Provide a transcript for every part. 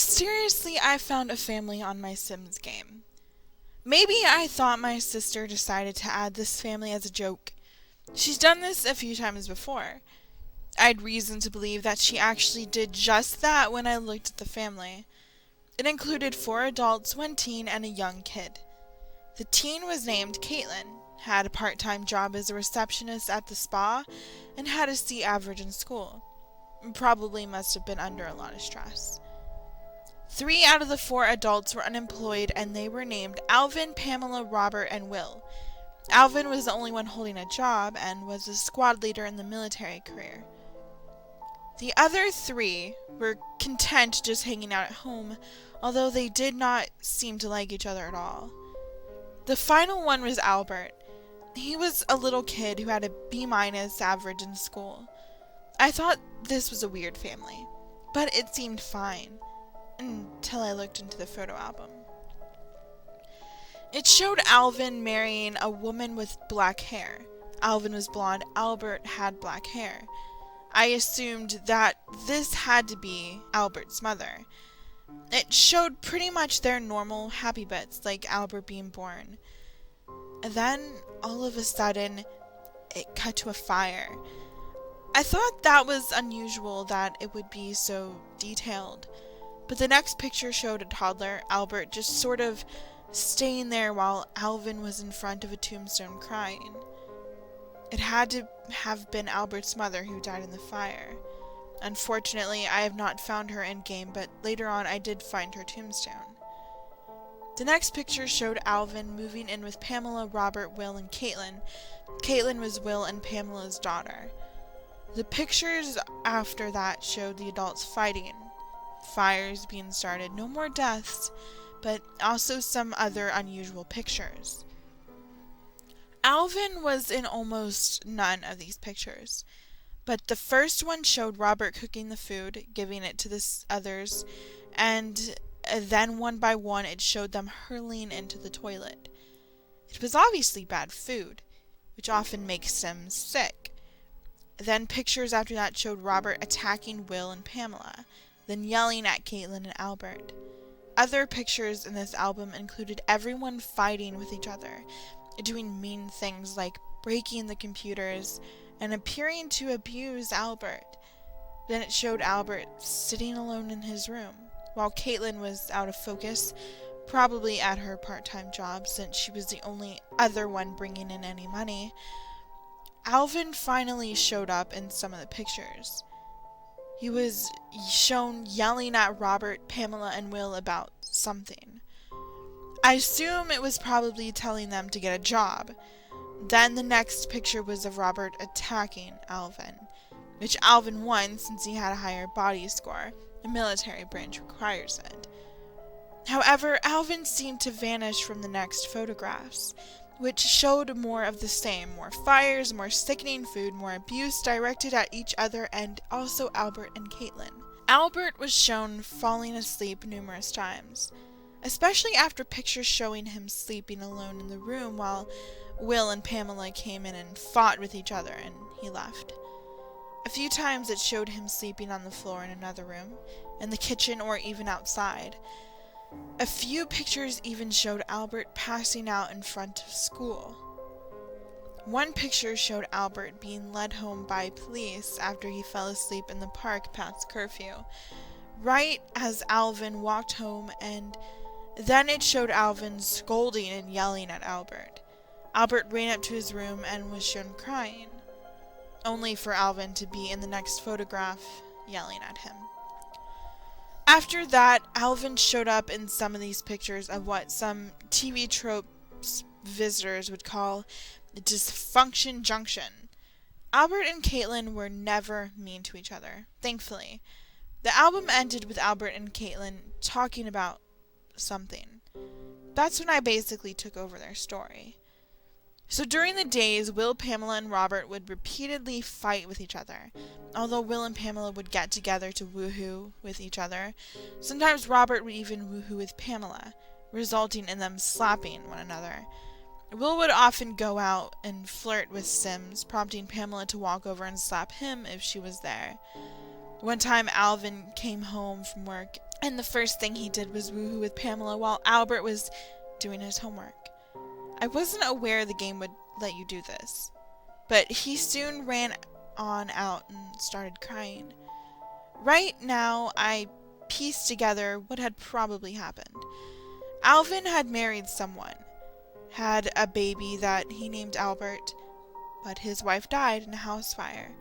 Mysteriously, I found a family on my Sims game. Maybe I thought my sister decided to add this family as a joke. She's done this a few times before. I had reason to believe that she actually did just that when I looked at the family. It included 4 adults, 1 teen, and a young kid. The teen was named Caitlin, had a part-time job as a receptionist at the spa, and had a C average in school. Probably must have been under a lot of stress. 3 out of the 4 adults were unemployed, and they were named Alvin, Pamela, Robert, and Will. Alvin was the only one holding a job and was a squad leader in the military career. The other 3 were content just hanging out at home, although they did not seem to like each other at all. The final one was Albert. He was a little kid who had a B- average in school. I thought this was a weird family, but it seemed fine, until I looked into the photo album. It showed Alvin marrying a woman with black hair. Alvin was blonde, Albert had black hair. I assumed that this had to be Albert's mother. It showed pretty much their normal happy bits, like Albert being born. And then, all of a sudden, it cut to a fire. I thought that was unusual that it would be so detailed. But the next picture showed a toddler, Albert, just sort of staying there while Alvin was in front of a tombstone crying. It had to have been Albert's mother who died in the fire. Unfortunately, I have not found her in-game, but later on I did find her tombstone. The next picture showed Alvin moving in with Pamela, Robert, Will, and Caitlin. Caitlin was Will and Pamela's daughter. The pictures after that showed the adults fighting, fires being started, no more deaths, but also some other unusual pictures. Alvin was in almost none of these pictures, but the first one showed Robert cooking the food, giving it to the others, and then one by one it showed them hurling into the toilet. It was obviously bad food, which often makes Sims sick. Then pictures after that showed Robert attacking Will and Pamela, then yelling at Caitlin and Albert. Other pictures in this album included everyone fighting with each other, doing mean things like breaking the computers and appearing to abuse Albert. Then it showed Albert sitting alone in his room, while Caitlin was out of focus, probably at her part-time job since she was the only other one bringing in any money. Alvin finally showed up in some of the pictures. He was shown yelling at Robert, Pamela, and Will about something. I assume it was probably telling them to get a job. Then the next picture was of Robert attacking Alvin, which Alvin won since he had a higher body score. The military branch requires it. However, Alvin seemed to vanish from the next photographs, which showed more of the same, more fires, more sickening food, more abuse directed at each other, and also Albert and Caitlin. Albert was shown falling asleep numerous times, especially after pictures showing him sleeping alone in the room while Will and Pamela came in and fought with each other, and he left. A few times it showed him sleeping on the floor in another room, in the kitchen, or even outside. A few pictures even showed Albert passing out in front of school. One picture showed Albert being led home by police after he fell asleep in the park past curfew, right as Alvin walked home, and then it showed Alvin scolding and yelling at Albert. Albert ran up to his room and was shown crying, only for Alvin to be in the next photograph yelling at him. After that, Alvin showed up in some of these pictures of what some TV tropes visitors would call dysfunction junction. Albert and Caitlin were never mean to each other, thankfully. The album ended with Albert and Caitlin talking about something. That's when I basically took over their story. So during the days, Will, Pamela, and Robert would repeatedly fight with each other. Although Will and Pamela would get together to woohoo with each other, sometimes Robert would even woohoo with Pamela, resulting in them slapping one another. Will would often go out and flirt with Sims, prompting Pamela to walk over and slap him if she was there. One time Alvin came home from work and the first thing he did was woohoo with Pamela while Albert was doing his homework. I wasn't aware the game would let you do this, but he soon ran on out and started crying. Right now, I pieced together what had probably happened. Alvin had married someone, had a baby that he named Albert, but his wife died in a house fire,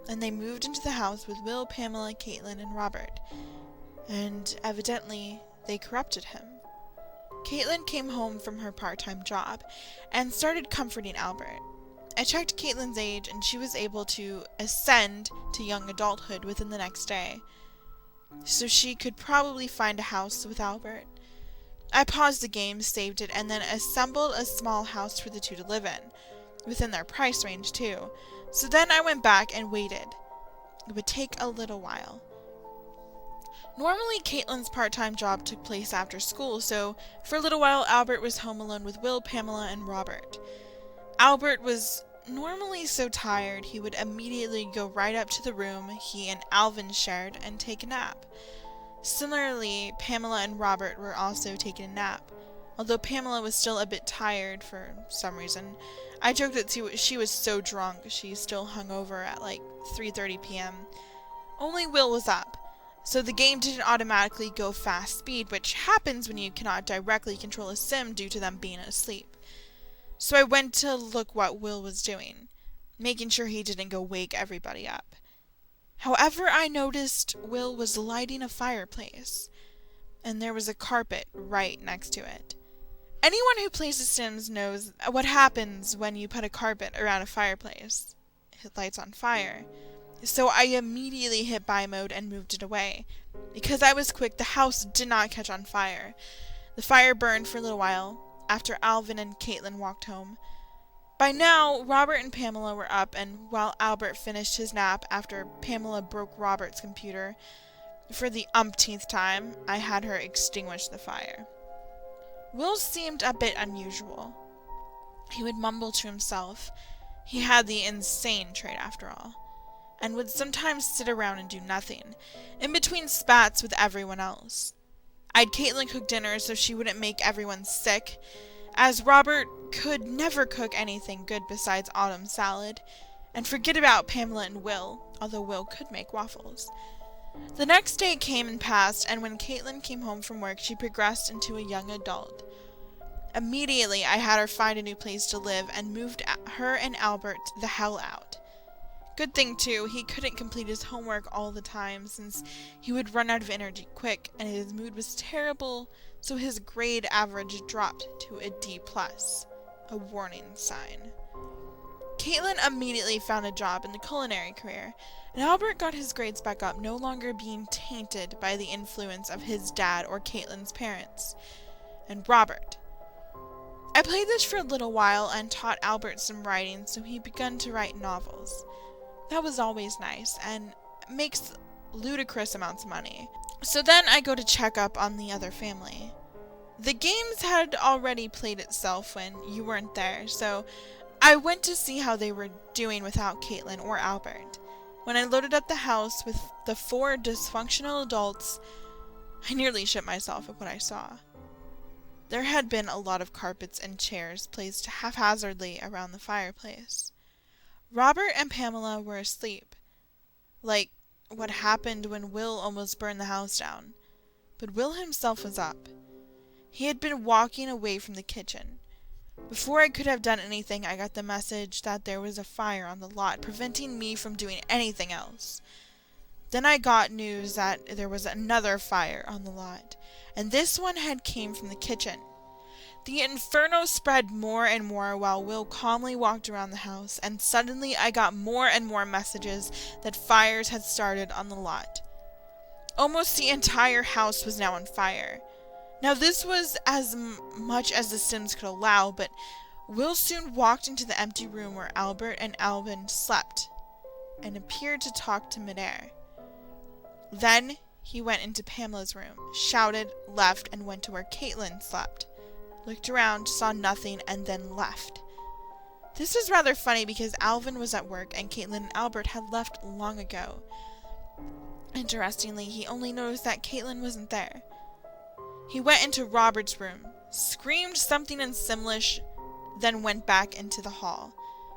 and they moved into the house with Will, Pamela, Caitlin, and Robert, and evidently they corrupted him. Caitlin came home from her part-time job and started comforting Albert. I checked Caitlin's age, and she was able to ascend to young adulthood within the next day, so she could probably find a house with Albert. I paused the game, saved it, and then assembled a small house for the two to live in, within their price range too. So then I went back and waited. It would take a little while. Normally, Caitlin's part-time job took place after school, so for a little while Albert was home alone with Will, Pamela, and Robert. Albert was normally so tired he would immediately go right up to the room he and Alvin shared and take a nap. Similarly, Pamela and Robert were also taking a nap. Although Pamela was still a bit tired for some reason, I joked that she was so drunk she still hung over at like 3:30 p.m. Only Will was up, so the game didn't automatically go fast speed, which happens when you cannot directly control a sim due to them being asleep. So I went to look what Will was doing, making sure he didn't go wake everybody up. However, I noticed Will was lighting a fireplace, and there was a carpet right next to it. Anyone who plays The Sims knows what happens when you put a carpet around a fireplace. It lights on fire. So I immediately hit buy mode and moved it away. Because I was quick, the house did not catch on fire. The fire burned for a little while, after Alvin and Caitlin walked home. By now, Robert and Pamela were up, and while Albert finished his nap after Pamela broke Robert's computer, for the umpteenth time, I had her extinguish the fire. Will seemed a bit unusual. He would mumble to himself. He had the insane trait after all, and would sometimes sit around and do nothing, in between spats with everyone else. I'd Caitlin cook dinner so she wouldn't make everyone sick, as Robert could never cook anything good besides autumn salad, and forget about Pamela and Will, although Will could make waffles. The next day came and passed, and when Caitlin came home from work, she progressed into a young adult. Immediately, I had her find a new place to live and moved her and Albert the hell out. Good thing, too, he couldn't complete his homework all the time since he would run out of energy quick, and his mood was terrible, so his grade average dropped to a D+, a warning sign. Caitlin immediately found a job in the culinary career, and Albert got his grades back up, no longer being tainted by the influence of his dad or Caitlin's parents. And Robert. I played this for a little while and taught Albert some writing, so he began to write novels. That was always nice, and makes ludicrous amounts of money. So then I go to check up on the other family. The games had already played itself when you weren't there, so I went to see how they were doing without Caitlin or Albert. When I loaded up the house with the 4 dysfunctional adults, I nearly shit myself at what I saw. There had been a lot of carpets and chairs placed haphazardly around the fireplace. Robert and Pamela were asleep, like what happened when Will almost burned the house down. But Will himself was up. He had been walking away from the kitchen. Before I could have done anything, I got the message that there was a fire on the lot, preventing me from doing anything else. Then I got news that there was another fire on the lot, and this one had came from the kitchen. The inferno spread more and more while Will calmly walked around the house, and suddenly I got more and more messages that fires had started on the lot. Almost the entire house was now on fire. Now this was as much as the Sims could allow, but Will soon walked into the empty room where Albert and Alvin slept, and appeared to talk to midair. Then he went into Pamela's room, shouted, left, and went to where Caitlin slept. Looked around, saw nothing, and then left. This was rather funny because Alvin was at work and Caitlin and Albert had left long ago. Interestingly, he only noticed that Caitlin wasn't there. He went into Robert's room, screamed something in Simlish, then went back into the hall,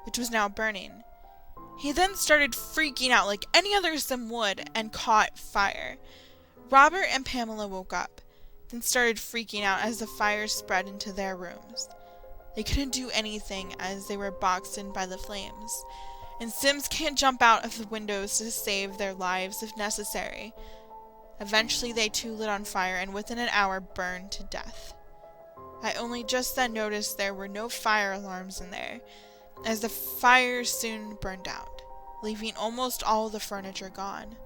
which was now burning. He then started freaking out like any other sim would and caught fire. Robert and Pamela woke up, then started freaking out as the fire spread into their rooms. They couldn't do anything as they were boxed in by the flames, and Sims can't jump out of the windows to save their lives if necessary. Eventually they too lit on fire and within an hour burned to death. I only just then noticed there were no fire alarms in there, as the fire soon burned out, leaving almost all the furniture gone.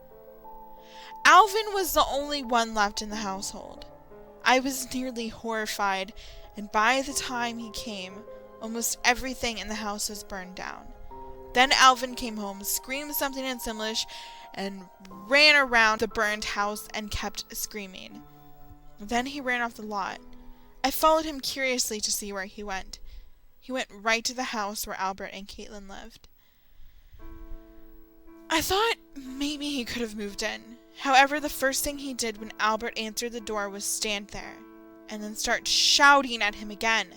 Alvin was the only one left in the household. I was nearly horrified, and by the time he came, almost everything in the house was burned down. Then Alvin came home, screamed something in Simlish, and ran around the burned house and kept screaming. Then he ran off the lot. I followed him curiously to see where he went. He went right to the house where Albert and Caitlin lived. I thought maybe he could have moved in. However, the first thing he did when Albert answered the door was stand there, and then start shouting at him again.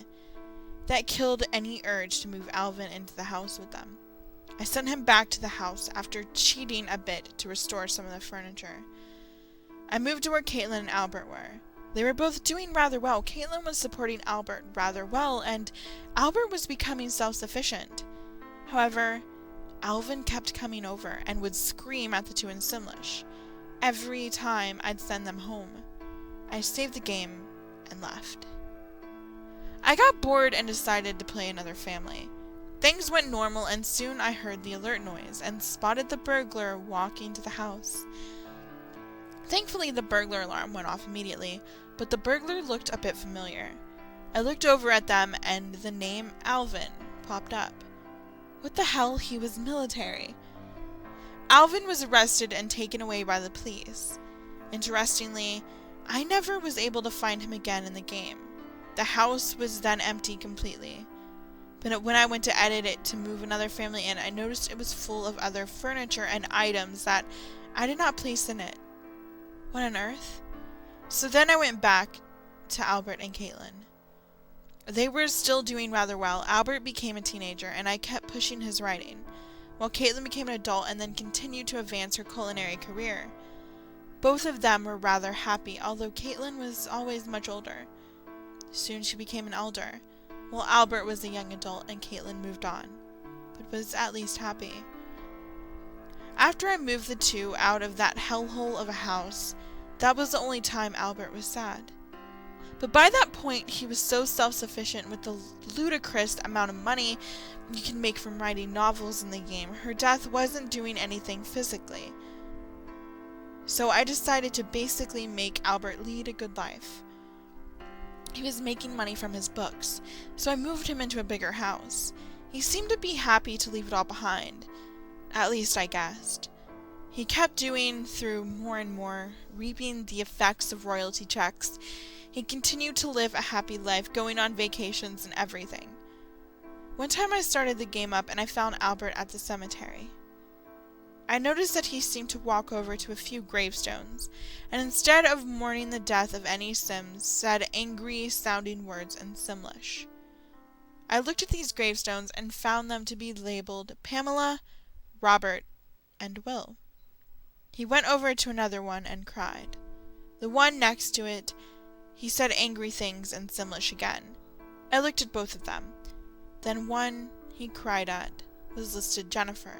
That killed any urge to move Alvin into the house with them. I sent him back to the house after cheating a bit to restore some of the furniture. I moved to where Caitlin and Albert were. They were both doing rather well. Caitlin was supporting Albert rather well, and Albert was becoming self-sufficient. However, Alvin kept coming over and would scream at the two in Simlish. Every time I'd send them home. I saved the game and left. I got bored and decided to play another family. Things went normal and soon I heard the alert noise and spotted the burglar walking to the house. Thankfully, the burglar alarm went off immediately, but the burglar looked a bit familiar. I looked over at them and the name Alvin popped up. What the hell? He was military. Alvin was arrested and taken away by the police. Interestingly, I never was able to find him again in the game. The house was then empty completely. But when I went to edit it to move another family in, I noticed it was full of other furniture and items that I did not place in it. What on earth? So then I went back to Albert and Caitlin. They were still doing rather well. Albert became a teenager, and I kept pushing his writing, while Caitlin became an adult and then continued to advance her culinary career. Both of them were rather happy, although Caitlin was always much older. Soon she became an elder, while Albert was a young adult and Caitlin moved on, but was at least happy. After I moved the two out of that hellhole of a house, that was the only time Albert was sad. But by that point, he was so self-sufficient with the ludicrous amount of money you can make from writing novels in the game. Her death wasn't doing anything physically. So I decided to basically make Albert lead a good life. He was making money from his books, so I moved him into a bigger house. He seemed to be happy to leave it all behind. At least I guessed. He kept doing through more and more, reaping the effects of royalty checks. He continued to live a happy life, going on vacations and everything. One time I started the game up and I found Albert at the cemetery. I noticed that he seemed to walk over to a few gravestones, and instead of mourning the death of any Sims, said angry-sounding words in Simlish. I looked at these gravestones and found them to be labeled Pamela, Robert, and Will. He went over to another one and cried. The one next to it, he said angry things in Simlish again. I looked at both of them. Then one he cried at was listed Jennifer,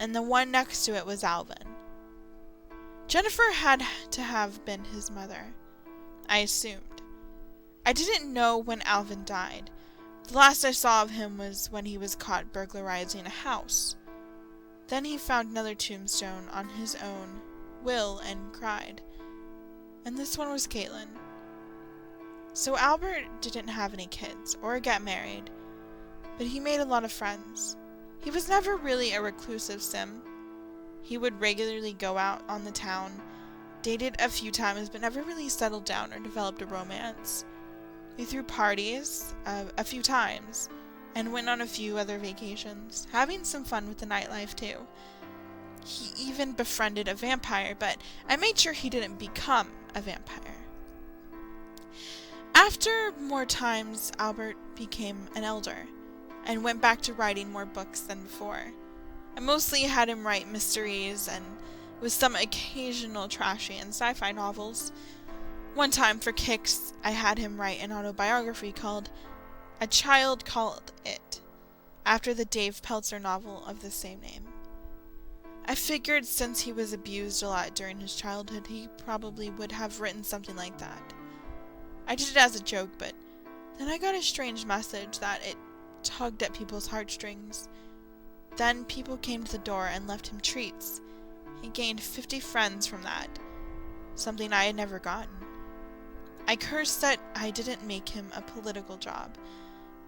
and the one next to it was Alvin. Jennifer had to have been his mother, I assumed. I didn't know when Alvin died. The last I saw of him was when he was caught burglarizing a house. Then he found another tombstone on his own will and cried. And this one was Caitlin. So Albert didn't have any kids or get married, but he made a lot of friends. He was never really a reclusive sim. He would regularly go out on the town, dated a few times, but never really settled down or developed a romance. He threw parties a few times, and went on a few other vacations, having some fun with the nightlife too. He even befriended a vampire, but I made sure he didn't become a vampire. After more times, Albert became an elder and went back to writing more books than before. I mostly had him write mysteries and with some occasional trashy and sci-fi novels. One time, for kicks, I had him write an autobiography called A Child Called It, after the Dave Pelzer novel of the same name. I figured since he was abused a lot during his childhood, he probably would have written something like that. I did it as a joke, but then I got a strange message that it tugged at people's heartstrings. Then people came to the door and left him treats. He gained 50 friends from that, something I had never gotten. I cursed that I didn't make him a political job,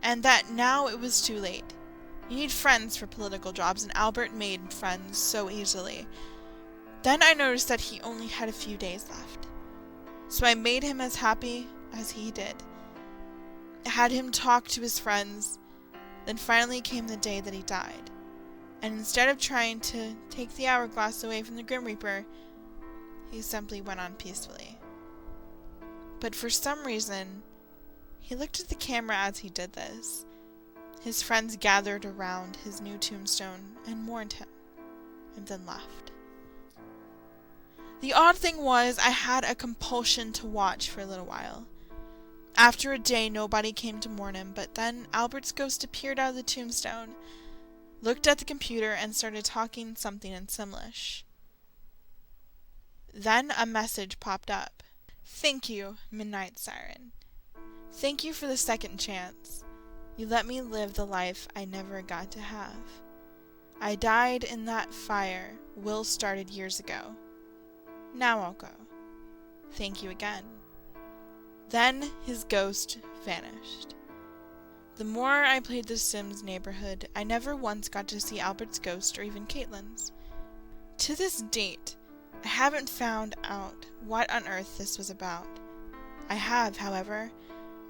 and that now it was too late. You need friends for political jobs, and Albert made friends so easily. Then I noticed that he only had a few days left, so I made him as happy as he did. I had him talk to his friends. Then finally came the day that he died, and instead of trying to take the hourglass away from the Grim Reaper, he simply went on peacefully. But for some reason, he looked at the camera as he did this. His friends gathered around his new tombstone and mourned him, and then left. The odd thing was, I had a compulsion to watch for a little while. After a day, nobody came to mourn him, but then Albert's ghost appeared out of the tombstone, looked at the computer, and started talking something in Simlish. Then a message popped up. "Thank you, Midnight Siren. Thank you for the second chance. You let me live the life I never got to have. I died in that fire Will started years ago. Now I'll go. Thank you again." Then his ghost vanished. The more I played The Sims neighborhood, I never once got to see Albert's ghost or even Caitlin's. To this date, I haven't found out what on earth this was about. I have, however,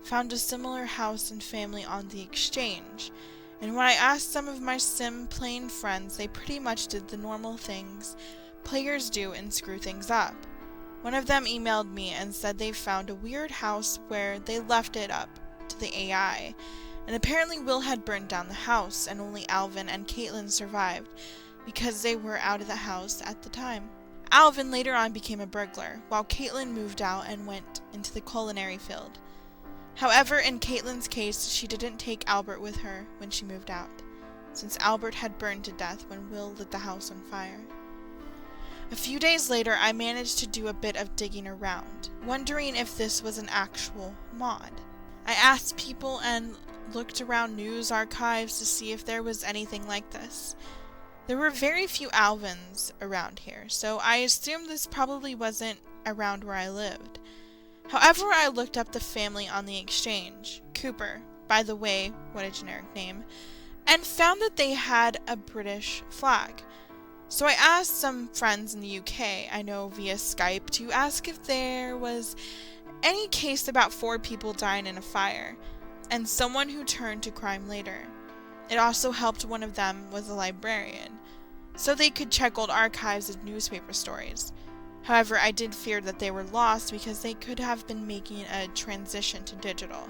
found a similar house and family on the exchange, and when I asked some of my Sim playing friends, they pretty much did the normal things players do and screw things up. One of them emailed me and said they found a weird house where they left it up to the AI, and apparently Will had burned down the house and only Alvin and Caitlin survived because they were out of the house at the time. Alvin later on became a burglar, while Caitlin moved out and went into the culinary field. However, in Caitlin's case, she didn't take Albert with her when she moved out, since Albert had burned to death when Will lit the house on fire. A few days later, I managed to do a bit of digging around, wondering if this was an actual mod. I asked people and looked around news archives to see if there was anything like this. There were very few Alvins around here, so I assumed this probably wasn't around where I lived. However, I looked up the family on the exchange, Cooper, by the way, what a generic name, and found that they had a British flag. So I asked some friends in the UK I know via Skype to ask if there was any case about 4 people dying in a fire, and someone who turned to crime later. It also helped one of them was a librarian, so they could check old archives of newspaper stories. However, I did fear that they were lost because they could have been making a transition to digital.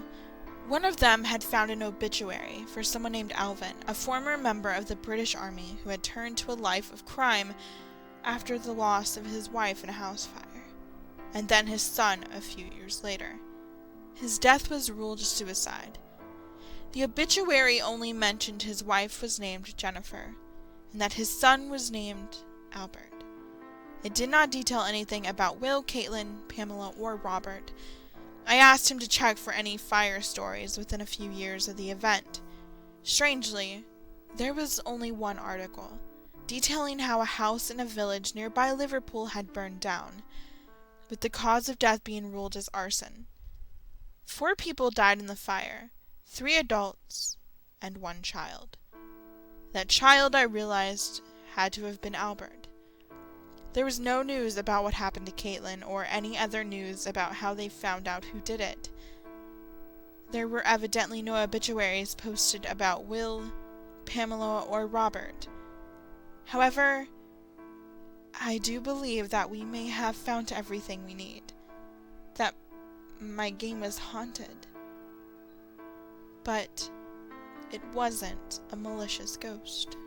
One of them had found an obituary for someone named Alvin, a former member of the British Army who had turned to a life of crime after the loss of his wife in a house fire, and then his son a few years later. His death was ruled a suicide. The obituary only mentioned his wife was named Jennifer, and that his son was named Albert. It did not detail anything about Will, Caitlin, Pamela, or Robert. I asked him to check for any fire stories within a few years of the event. Strangely, there was only one article, detailing how a house in a village nearby Liverpool had burned down, with the cause of death being ruled as arson. 4 people died in the fire, 3 adults, and 1 child. That child, I realized, had to have been Albert. There was no news about what happened to Caitlin or any other news about how they found out who did it. There were evidently no obituaries posted about Will, Pamela, or Robert. However, I do believe that we may have found everything we need. That my game is haunted. But it wasn't a malicious ghost.